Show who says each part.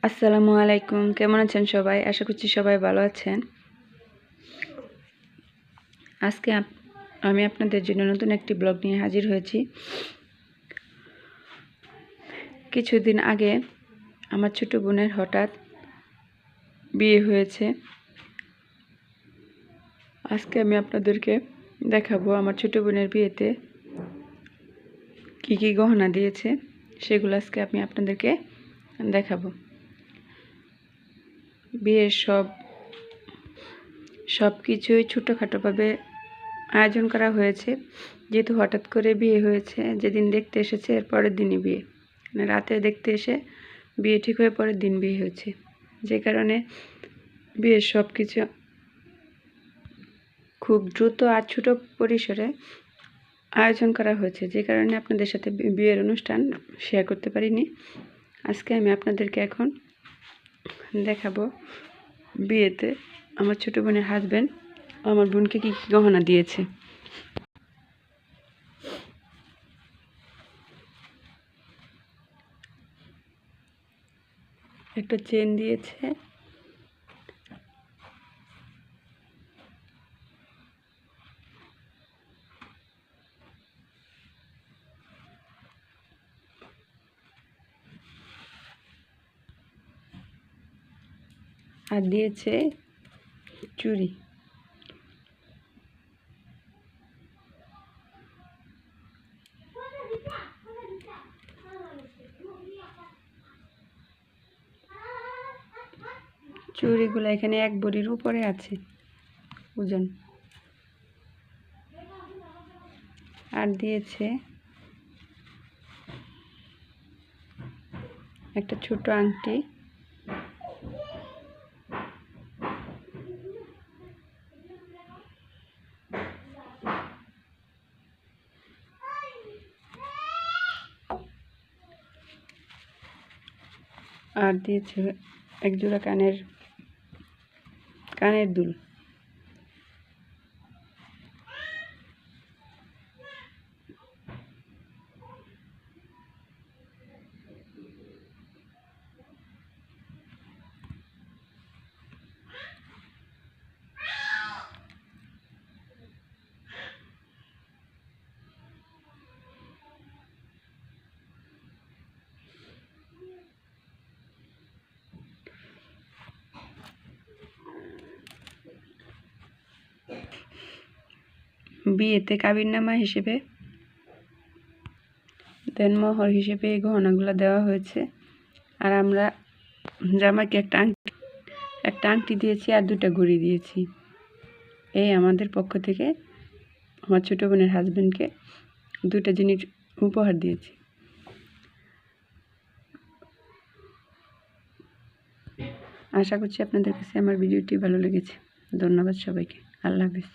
Speaker 1: আসসালামু আলাইকুম। কেমন আছেন সবাই? আশা করছি সবাই ভালো আছেন। আজকে আমি আপনাদের জন্য নতুন একটি ব্লগ নিয়ে হাজির হয়েছি। কিছুদিন আগে আমার ছোট বোনের হঠাৎ বিয়ে হয়েছে। আজকে আমি আপনাদেরকে দেখাবো আমার ছোট বোনের বিয়েতে কি কি গহনা দিয়েছে, সেগুলো আজকে আমি আপনাদেরকে দেখাবো। বিয়ের সব কিছুই ছোটোখাটোভাবে আয়োজন করা হয়েছে, যেহেতু হঠাৎ করে বিয়ে হয়েছে। যেদিন দেখতে এসেছে এর পরের দিনই বিয়ে, মানে রাতে দেখতে এসে বিয়ে ঠিক হয়ে পরের দিন বিয়ে হয়েছে। যে কারণে বিয়ের সব কিছু খুব দ্রুত আর ছোটো পরিসরে আয়োজন করা হয়েছে, যে কারণে আপনাদের সাথে বিয়ের অনুষ্ঠান শেয়ার করতে পারিনি। আজকে আমি আপনাদেরকে এখন দেখাবো বিয়েতে আমার ছোটো বোনের হাজব্যান্ড আমার বোনকে কী কী গহনা দিয়েছে। একটা চেন দিয়েছে, আর দিয়েছে চুড়ি। চুড়িগুলো এখানে 1 ভরির উপরে আছে ওজন। আর দিয়েছে একটা ছোট আংটি, আর দিয়েছে একজোড়া কানের দুল। বিয়েতে কাবিননামা হিসেবে দেনমোহর হিসেবে এই গহনাগুলো দেওয়া হয়েছে। আর আমরা জামাইকে একটা আংটি দিয়েছি আর 2টা ঘড়ি দিয়েছি। এই আমাদের পক্ষ থেকে আমার ছোটো বোনের হাজব্যান্ডকে 2টা জিনিস উপহার দিয়েছি। আশা করছি আপনাদের কাছে আমার ভিডিওটি ভালো লেগেছে। ধন্যবাদ সবাইকে। আল্লাহ হাফেজ।